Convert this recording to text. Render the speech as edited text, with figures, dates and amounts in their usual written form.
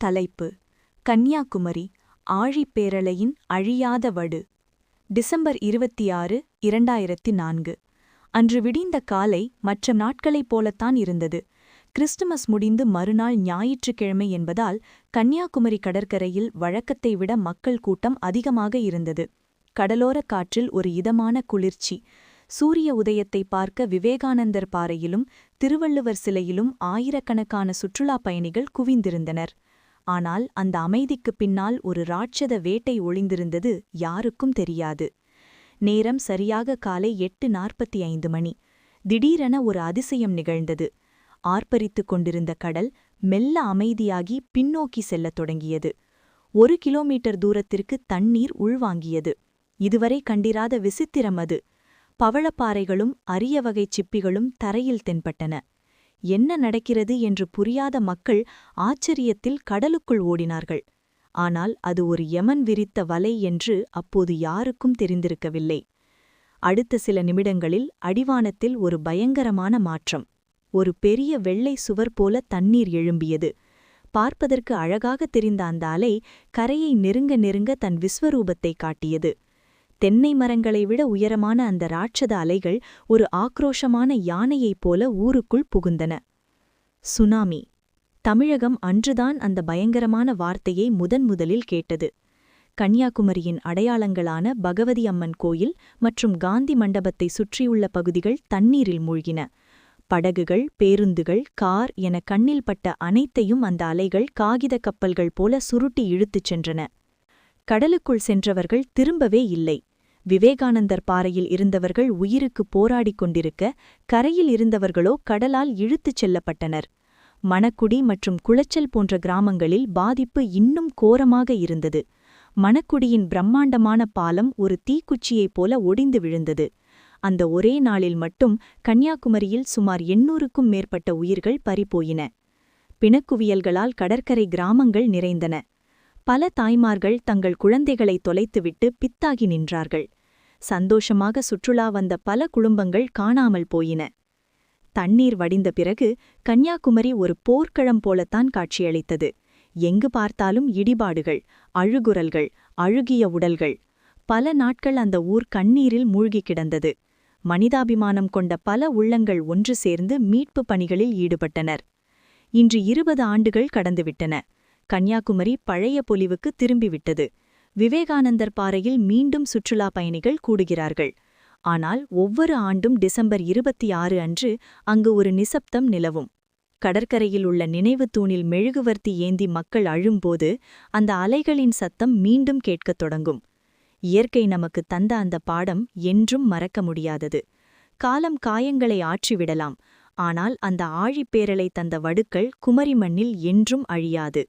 தலைப்பு: கன்னியாகுமரி ஆழிப்பேரலையின் அழியாத வடு. டிசம்பர் 26, 2004. அன்று விடிந்த காலை மற்ற நாட்களைப் போலத்தான் இருந்தது. கிறிஸ்துமஸ் முடிந்து மறுநாள் ஞாயிற்றுக்கிழமை என்பதால் கன்னியாகுமரி கடற்கரையில் வழக்கத்தை விட மக்கள் கூட்டம் அதிகமாக இருந்தது. கடலோரக் காற்றில் ஒரு இதமான குளிர்ச்சி. சூரிய உதயத்தை பார்க்க விவேகானந்தர் பாறையிலும் திருவள்ளுவர் சிலையிலும் ஆயிரக்கணக்கான சுற்றுலாப் பயணிகள் குவிந்திருந்தனர். ஆனால் அந்த அமைதிக்குப் பின்னால் ஒரு ராட்சத வேட்டை ஒளிந்திருந்தது யாருக்கும் தெரியாது. நேரம் சரியாக காலை 8:45 மணி. திடீரென ஒரு அதிசயம் நிகழ்ந்தது. ஆர்ப்பரித்துக் கொண்டிருந்த கடல் மெல்ல அமைதியாகி பின்னோக்கி செல்லத் தொடங்கியது. 1 கிலோமீட்டர் தூரத்திற்கு தண்ணீர் உள்வாங்கியது. இதுவரை கண்டிராத விசித்திரம் அது. பவளப்பாறைகளும் அரிய வகைச் சிப்பிகளும் தரையில் தென்பட்டன. என்ன நடக்கிறது என்று புரியாத மக்கள் ஆச்சரியத்தில் கடலுக்குள் ஓடினார்கள். ஆனால் அது ஒரு யமன் விரித்த வலை என்று அப்போது யாருக்கும் தெரிந்திருக்கவில்லை. அடுத்த சில நிமிடங்களில் அடிவானத்தில் ஒரு பயங்கரமான மாற்றம். ஒரு பெரிய வெள்ளை சுவர் போல தண்ணீர் எழும்பியது. பார்ப்பதற்கு அழகாக தெரிந்த அந்த அலை கரையை நெருங்க நெருங்க தன் விஸ்வரூபத்தை காட்டியது. தென்னை மரங்களை விட உயரமான அந்த ராட்சத அலைகள் ஒரு ஆக்ரோஷமான யானையைப் போல ஊருக்குள் புகுந்தன. சுனாமி. தமிழகம் அன்றுதான் அந்த பயங்கரமான வார்த்தையை முதலில் கேட்டது. கன்னியாகுமரியின் அடையாளங்களான பகவதி அம்மன் கோயில் மற்றும் காந்தி மண்டபத்தை சுற்றியுள்ள பகுதிகள் தண்ணீரில் மூழ்கின. படகுகள், பேருந்துகள், கார் என கண்ணில் பட்ட அனைத்தையும் அந்த அலைகள் காகித கப்பல்கள் போல சுருட்டி இழுத்துச் சென்றன. கடலுக்குள் சென்றவர்கள் திரும்பவே இல்லை. விவேகானந்தர் பாறையில் இருந்தவர்கள் உயிருக்குப் போராடிக் கொண்டிருக்க, கரையில் இருந்தவர்களோ கடலால் இழுத்துச் செல்லப்பட்டனர். மணக்குடி மற்றும் குளச்சல் போன்ற கிராமங்களில் பாதிப்பு இன்னும் கோரமாக இருந்தது. மணக்குடியின் பிரம்மாண்டமான பாலம் ஒரு தீக்குச்சியைப் போல ஒடிந்து விழுந்தது. அந்த ஒரே நாளில் மட்டும் கன்னியாகுமரியில் சுமார் 800க்கும் மேற்பட்ட உயிர்கள் பறிபோயின. பிணக்குவியல்களால் கடற்கரை கிராமங்கள் நிறைந்தன. பல தாய்மார்கள் தங்கள் குழந்தைகளை தொலைத்துவிட்டு பித்தாகி நின்றார்கள். சந்தோஷமாக சுற்றுலா வந்த பல குடும்பங்கள் காணாமல் போயின. தண்ணீர் வடிந்த பிறகு கன்னியாகுமரி ஒரு போர்க்களம் போலத்தான் காட்சியளித்தது. எங்கு பார்த்தாலும் இடிபாடுகள், அழுகுரல்கள், அழுகிய உடல்கள். பல நாட்கள் அந்த ஊர் கண்ணீரில் மூழ்கிக் கிடந்தது. மனிதாபிமானம் கொண்ட பல உள்ளங்கள் ஒன்று சேர்ந்து மீட்புப் பணிகளில் ஈடுபட்டனர். இன்று 20 ஆண்டுகள் கடந்துவிட்டன. கன்னியாகுமரி பழைய பொலிவுக்கு திரும்பிவிட்டது. விவேகானந்தர் பாறையில் மீண்டும் சுற்றுலா பயணிகள் கூடுகிறார்கள். ஆனால் ஒவ்வொரு ஆண்டும் டிசம்பர் 26 அன்று அங்கு ஒரு நிசப்தம் நிலவும். கடற்கரையில் உள்ள நினைவு தூணில் மெழுகுவர்த்தி ஏந்தி மக்கள் அழும்போது அந்த அலைகளின் சத்தம் மீண்டும் கேட்கத் தொடங்கும். இயற்கை நமக்கு தந்த அந்த பாடம் என்றும் மறக்க முடியாதது. காலம் காயங்களை ஆற்றிவிடலாம், ஆனால் அந்த ஆழிப்பேரலை தந்த வடுக்கள் குமரி மண்ணில் என்றும் அழியாது.